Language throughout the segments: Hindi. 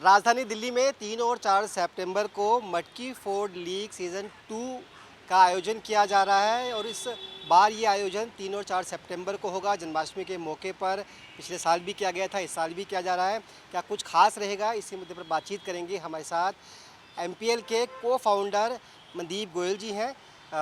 राजधानी दिल्ली में 3 और 4 सितंबर को मटकी फोर्ड लीग सीज़न 2 का आयोजन किया जा रहा है और इस बार ये आयोजन 3 और 4 सितंबर को होगा जन्माष्टमी के मौके पर। पिछले साल भी किया गया था, इस साल भी किया जा रहा है। क्या कुछ खास रहेगा, इसी मुद्दे पर बातचीत करेंगे। हमारे साथ एमपीएल के को फाउंडर मनदीप गोयल जी हैं।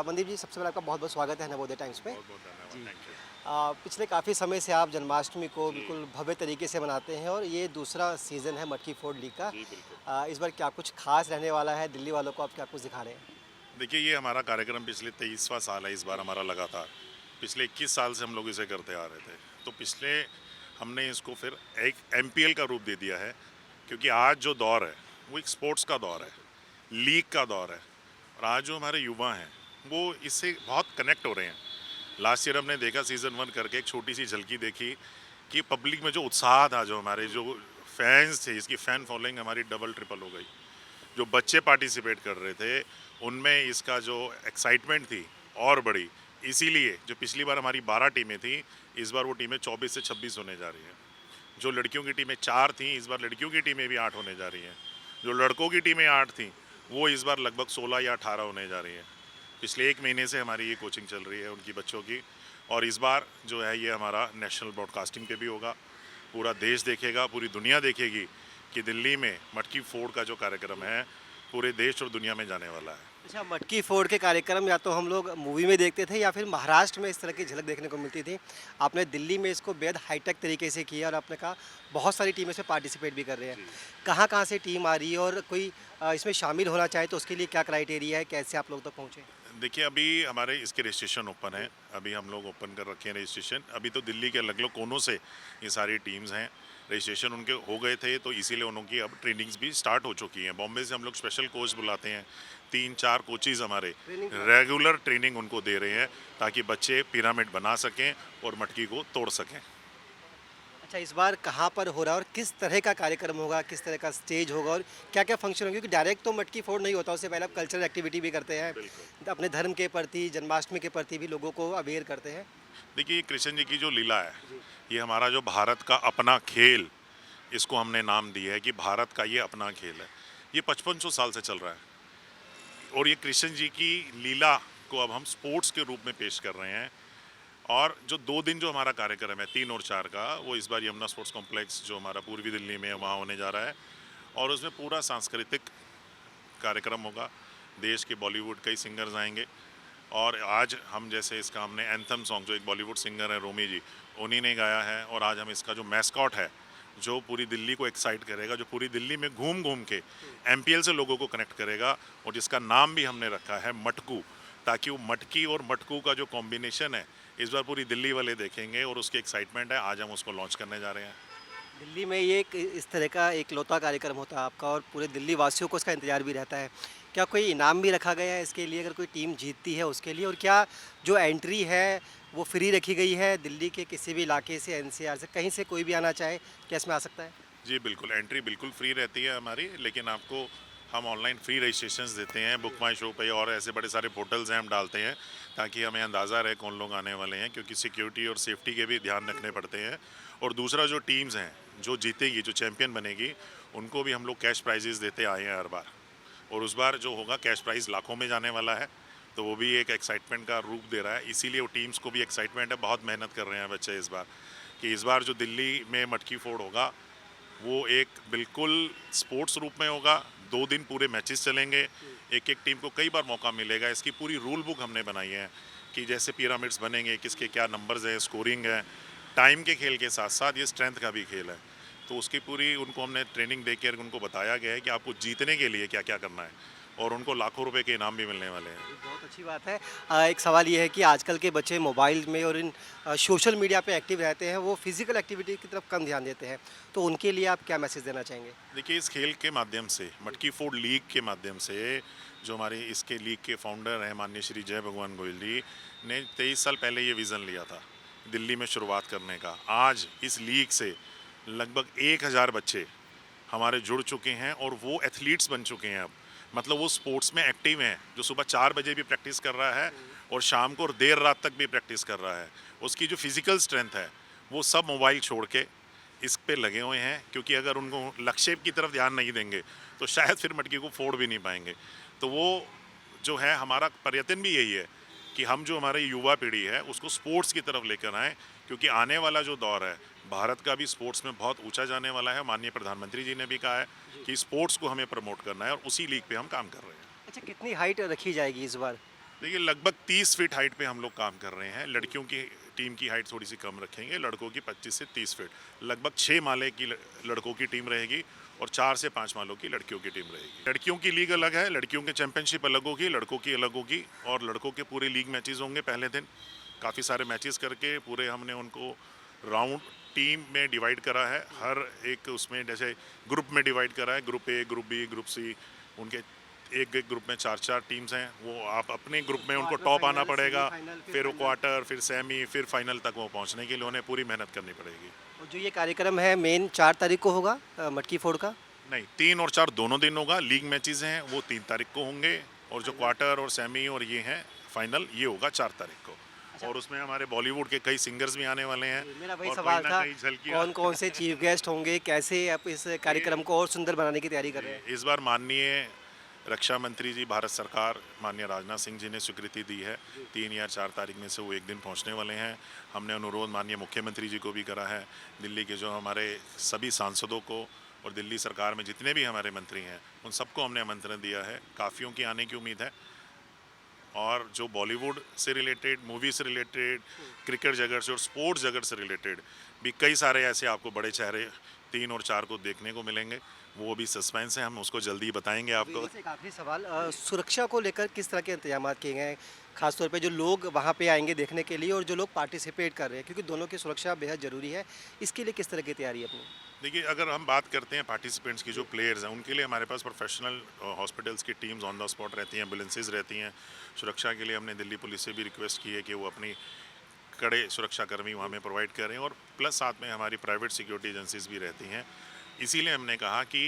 मनदीप जी, सबसे पहले आपका बहुत बहुत स्वागत है नवोदय टाइम्स पे। बहुत बहुत धन्यवाद। जी। Thank you. पिछले काफ़ी समय से आप जन्माष्टमी को जी। बिल्कुल भव्य तरीके से मनाते हैं और ये दूसरा सीज़न है मटकी फोर्ड लीग का। जी बिल्कुल। इस बार क्या कुछ खास रहने वाला है, दिल्ली वालों को आप क्या कुछ दिखा रहे हैं? देखिए, ये हमारा कार्यक्रम पिछले 23वां साल है इस बार हमारा लगातार। पिछले 21 साल से हम लोग इसे करते आ रहे थे। तो पिछले हमने इसको फिर एक एमपीएल का रूप दे दिया है, क्योंकि आज जो दौर है वो एक स्पोर्ट्स का दौर है, लीग का दौर है। और आज जो हमारे युवा हैं वो इससे बहुत कनेक्ट हो रहे हैं। लास्ट ईयर हमने देखा सीज़न 1 करके एक छोटी सी झलकी देखी कि पब्लिक में जो उत्साह था, जो हमारे जो फैंस थे, इसकी फ़ैन फॉलोइंग हमारी डबल ट्रिपल हो गई। जो बच्चे पार्टिसिपेट कर रहे थे उनमें इसका जो एक्साइटमेंट थी और बढ़ी। इसीलिए जो पिछली बार हमारी 12 टीमें थी, इस बार वो टीमें 24 से 26 होने जा रही हैं। जो लड़कियों की टीमें 4 थीं, इस बार लड़कियों की टीमें भी 8 होने जा रही हैं। जो लड़कों की टीमें 8 थीं, वो इस बार लगभग 16 या 18 होने जा रही हैं। पिछले 1 महीने से हमारी ये कोचिंग चल रही है उनकी बच्चों की। और इस बार जो है ये हमारा नेशनल ब्रॉडकास्टिंग पे भी होगा। पूरा देश देखेगा, पूरी दुनिया देखेगी कि दिल्ली में मटकी फोड़ का जो कार्यक्रम है पूरे देश और दुनिया में जाने वाला है। अच्छा, मटकी फोड़ के कार्यक्रम या तो हम लोग मूवी में देखते थे या फिर महाराष्ट्र में इस तरह की झलक देखने को मिलती थी। आपने दिल्ली में इसको बेहद हाईटेक तरीके से किया और आपने कहा बहुत सारी टीम इसमें पार्टिसिपेट भी कर रहे हैं। जी। कहाँ-कहाँ से टीम आ रही है और कोई इसमें शामिल होना चाहे तो उसके लिए क्या क्राइटेरिया है, कैसे आप लोग तक पहुँचे? देखिए, अभी हमारे इसके रजिस्ट्रेशन ओपन है। अभी हम लोग ओपन कर रखे हैं रजिस्ट्रेशन। अभी तो दिल्ली के अलग अलग कोनों से ये सारी टीम्स हैं। रजिस्ट्रेशन उनके हो गए थे, तो इसीलिए उनकी अब ट्रेनिंग्स भी स्टार्ट हो चुकी हैं। बॉम्बे से हम लोग स्पेशल कोच बुलाते हैं। 3-4 कोचेज़ हमारे ट्रेनिंग रेगुलर ट्रेनिंग उनको दे रहे हैं, ताकि बच्चे पिरामिड बना सकें और मटकी को तोड़ सकें। अच्छा, इस बार कहाँ पर हो रहा है और किस तरह का कार्यक्रम होगा, किस तरह का स्टेज होगा और क्या-क्या फंक्शन होंगे? क्योंकि डायरेक्ट तो मटकी फोड़ नहीं होता, उससे पहले आप कल्चरल एक्टिविटी भी करते हैं, बिल्कुल। अपने धर्म के प्रति, जन्माष्टमी के प्रति भी लोगों को अवेयर करते हैं। देखिए, ये कृष्ण जी की जो लीला है, जी। ये हमारा जो भारत का अपना खेल, इसको हमने नाम दिया है कि भारत का ये अपना खेल है। ये 5500 साल से चल रहा है और ये कृष्ण जी की लीला को अब हम स्पोर्ट्स के रूप में पेश कर रहे हैं। और जो 2 दिन जो हमारा कार्यक्रम है 3 और 4 का, वो इस बार यमुना स्पोर्ट्स कॉम्प्लेक्स जो हमारा पूर्वी दिल्ली में है वहाँ होने जा रहा है। और उसमें पूरा सांस्कृतिक कार्यक्रम होगा। देश के बॉलीवुड कई सिंगर्स आएंगे। और आज हम जैसे इसका हमने एंथम सॉन्ग, जो एक बॉलीवुड सिंगर है रोमी जी, उन्हीं ने गाया है। और आज हम इसका जो मैस्कॉट है, जो पूरी दिल्ली को एक्साइट करेगा, जो पूरी दिल्ली में घूम घूम के एमपीएल से लोगों को कनेक्ट करेगा, और जिसका नाम भी हमने रखा है मटकू, ताकि वो मटकी और मटकू का जो कॉम्बिनेशन है इस बार पूरी दिल्ली वाले देखेंगे और उसकी एक्साइटमेंट है। आज हम उसको लॉन्च करने जा रहे हैं। दिल्ली में ये एक इस तरह का इकलौता कार्यक्रम होता है आपका और पूरे दिल्ली वासियों को इसका इंतज़ार भी रहता है। क्या कोई इनाम भी रखा गया है इसके लिए, अगर कोई टीम जीतती है उसके लिए? और क्या जो एंट्री है वो फ्री रखी गई है? दिल्ली के किसी भी इलाके से, एनसीआर से, कहीं से कोई भी आना चाहे क्या इसमें आ सकता है? जी बिल्कुल, एंट्री बिल्कुल फ्री रहती है हमारी, लेकिन आपको हम ऑनलाइन फ्री रजिस्ट्रेशंस देते हैं बुक माई शो पे, और ऐसे बड़े सारे पोर्टल्स हैं हम डालते हैं, ताकि हमें अंदाज़ा रहे कौन लोग आने वाले हैं, क्योंकि सिक्योरिटी और सेफ्टी के भी ध्यान रखने पड़ते हैं। और दूसरा, जो टीम्स हैं जो जीतेगी, जो चैंपियन बनेगी, उनको भी हम लोग कैश प्राइजेस देते आए हैं हर बार। और उस बार जो होगा कैश प्राइज़ लाखों में जाने वाला है, तो वो भी एक एक्साइटमेंट का रूप दे रहा है। इसीलिए वो टीम्स को भी एक्साइटमेंट है। बहुत मेहनत कर रहे हैं बच्चे इस बार, कि इस बार जो दिल्ली में मटकी फोड़ होगा वो एक बिल्कुल स्पोर्ट्स रूप में होगा। 2 दिन पूरे मैचेस चलेंगे, एक एक टीम को कई बार मौका मिलेगा। इसकी पूरी रूल बुक हमने बनाई है कि जैसे पिरामिड्स बनेंगे, किसके क्या नंबर्स हैं, स्कोरिंग है। टाइम के खेल के साथ साथ ये स्ट्रेंथ का भी खेल है, तो उसकी पूरी उनको हमने ट्रेनिंग दे के उनको बताया गया है कि आपको जीतने के लिए क्या क्या करना है, और उनको लाखों रुपए के इनाम भी मिलने वाले हैं। ये बहुत अच्छी बात है। एक सवाल ये है कि आजकल के बच्चे मोबाइल में और इन सोशल मीडिया पे एक्टिव रहते हैं, वो फिज़िकल एक्टिविटी की तरफ कम ध्यान देते हैं। तो उनके लिए आप क्या मैसेज देना चाहेंगे? देखिए, इस खेल के माध्यम से, मटकी फोर्ड लीग के माध्यम से, जो हमारे इसके लीग के फाउंडर हैं माननीय श्री जय भगवान गोयल जी ने 23 साल पहले ये विज़न लिया था दिल्ली में शुरुआत करने का। आज इस लीग से लगभग 1000 बच्चे हमारे जुड़ चुके हैं और वो एथलीट्स बन चुके हैं अब। मतलब वो स्पोर्ट्स में एक्टिव हैं, जो सुबह 4 बजे भी प्रैक्टिस कर रहा है और शाम को और देर रात तक भी प्रैक्टिस कर रहा है। उसकी जो फिज़िकल स्ट्रेंथ है, वो सब मोबाइल छोड़ के इस पे लगे हुए हैं, क्योंकि अगर उनको लक्ष्य की तरफ ध्यान नहीं देंगे तो शायद फिर मटकी को फोड़ भी नहीं पाएंगे। तो वो जो है हमारा प्रयत्न भी यही है कि हम जो हमारी युवा पीढ़ी है उसको स्पोर्ट्स की तरफ लेकर आएँ, क्योंकि आने वाला जो दौर है भारत का भी स्पोर्ट्स में बहुत ऊंचा जाने वाला है। माननीय प्रधानमंत्री जी ने भी कहा है कि स्पोर्ट्स को हमें प्रमोट करना है और उसी लीग पे हम काम कर रहे हैं। अच्छा, कितनी हाइट रखी जाएगी इस बार? देखिए लगभग 30 फीट हाइट पे हम लोग काम कर रहे हैं। लड़कियों की टीम की हाइट थोड़ी सी कम रखेंगे, लड़कों की 25 से 30 फीट। लगभग 6 माले की लड़कों की टीम रहेगी और 4 से 5 मालों की लड़कियों की टीम रहेगी। लड़कियों की लीग अलग है, लड़कियों के चैंपियनशिप अलग होगी, लड़कों की अलग होगी, और लड़कों के पूरे लीग मैचेस होंगे। पहले दिन काफ़ी सारे मैचेस करके पूरे हमने उनको राउंड टीम में डिवाइड करा है। हर एक उसमें जैसे ग्रुप में डिवाइड करा है, group A, group B, group C. उनके एक एक ग्रुप में 4-4 टीम्स हैं। वो आप अपने ग्रुप में उनको टॉप आना पड़ेगा, फिर क्वार्टर, फिर सेमी, फिर फाइनल तक वो पहुंचने के लिए उन्हें पूरी मेहनत करनी पड़ेगी। और जो ये कार्यक्रम है मेन 4 तारीख को होगा मटकी फोड़ का? नहीं, 3 और 4 दोनों दिन होगा। लीग मैचेस हैं वो 3 तारीख को होंगे, और जो क्वार्टर और सेमी और ये हैं फाइनल, ये होगा 4 तारीख को। और उसमें हमारे बॉलीवुड के कई सिंगर्स भी आने वाले हैं। मेरा वही और सवाल कहीं ना था, कहीं झलकियां। कौन कौन से चीफ गेस्ट होंगे, कैसे आप इस कार्यक्रम को और सुंदर बनाने की तैयारी कर रहे हैं? इस बार माननीय रक्षा मंत्री जी, भारत सरकार, माननीय राजनाथ सिंह जी ने स्वीकृति दी है। 3 या 4 तारीख में से वो एक दिन पहुंचने वाले हैं। हमने अनुरोध माननीय मुख्यमंत्री जी को भी करा है, दिल्ली के जो हमारे सभी सांसदों को और दिल्ली सरकार में जितने भी हमारे मंत्री हैं उन सबको हमने आमंत्रण दिया है। काफ़ियों की आने की उम्मीद है, और जो बॉलीवुड से रिलेटेड, मूवी से रिलेटेड, क्रिकेट जगत से और स्पोर्ट्स जगत से रिलेटेड भी कई सारे ऐसे आपको बड़े चेहरे 3 और 4 को देखने को मिलेंगे। वो भी सस्पेंस है, हम उसको जल्दी बताएंगे आपको। वैसे एक आखिरी सवाल, सुरक्षा को लेकर किस तरह के इंतजाम किए गए हैं, खासतौर पे जो लोग वहाँ पे आएंगे देखने के लिए और जो लोग पार्टिसिपेट कर रहे हैं, क्योंकि दोनों की सुरक्षा बेहद ज़रूरी है, इसके लिए किस तरह की तैयारी है अपनी? देखिए, अगर हम बात करते हैं पार्टिसिपेंट्स की, जो प्लेयर्स हैं, उनके लिए हमारे पास प्रोफेशनल हॉस्पिटल्स की टीम्स ऑन द स्पॉट रहती हैं, एम्बुलेंसेज रहती हैं। सुरक्षा के लिए हमने दिल्ली पुलिस से भी रिक्वेस्ट की है कि वो अपनी कड़े सुरक्षाकर्मी वहाँ में प्रोवाइड करें, और प्लस साथ में हमारी प्राइवेट सिक्योरिटी एजेंसीज भी रहती हैं। इसीलिए हमने कहा कि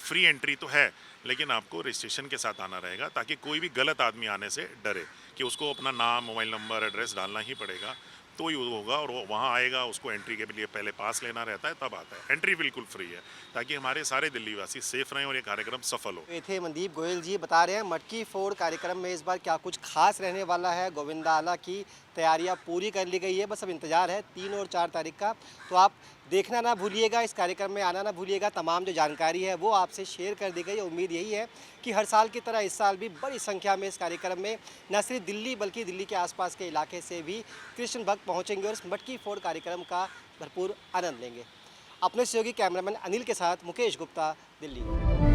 फ्री एंट्री तो है, लेकिन आपको रजिस्ट्रेशन के साथ आना रहेगा, ताकि कोई भी गलत आदमी आने से डरे कि उसको अपना नाम, मोबाइल नंबर, एड्रेस डालना ही पड़ेगा, तो ही वो होगा। और वो वहाँ आएगा, उसको एंट्री के लिए पहले पास लेना रहता है, तब आता है। एंट्री बिल्कुल फ्री है, ताकि हमारे सारे दिल्ली वासी सेफ रहें और ये कार्यक्रम सफल हो। ये थे मनदीप गोयल जी, बता रहे हैं मटकी फोड़ कार्यक्रम में इस बार क्या कुछ खास रहने वाला है। गोविंदा आला की तैयारियां पूरी कर ली गई है, बस अब इंतजार है 3 और 4 तारीख का। तो आप देखना ना भूलिएगा, इस कार्यक्रम में आना ना भूलिएगा। तमाम जो जानकारी है वो आपसे शेयर कर दी गई। उम्मीद यही है कि हर साल की तरह इस साल भी बड़ी संख्या में इस कार्यक्रम में न सिर्फ दिल्ली बल्कि दिल्ली के आसपास के इलाके से भी कृष्ण भक्त पहुँचेंगे और इस मटकी फोड़ कार्यक्रम का भरपूर आनंद लेंगे। अपने सहयोगी कैमरामैन अनिल के साथ मुकेश गुप्ता, दिल्ली।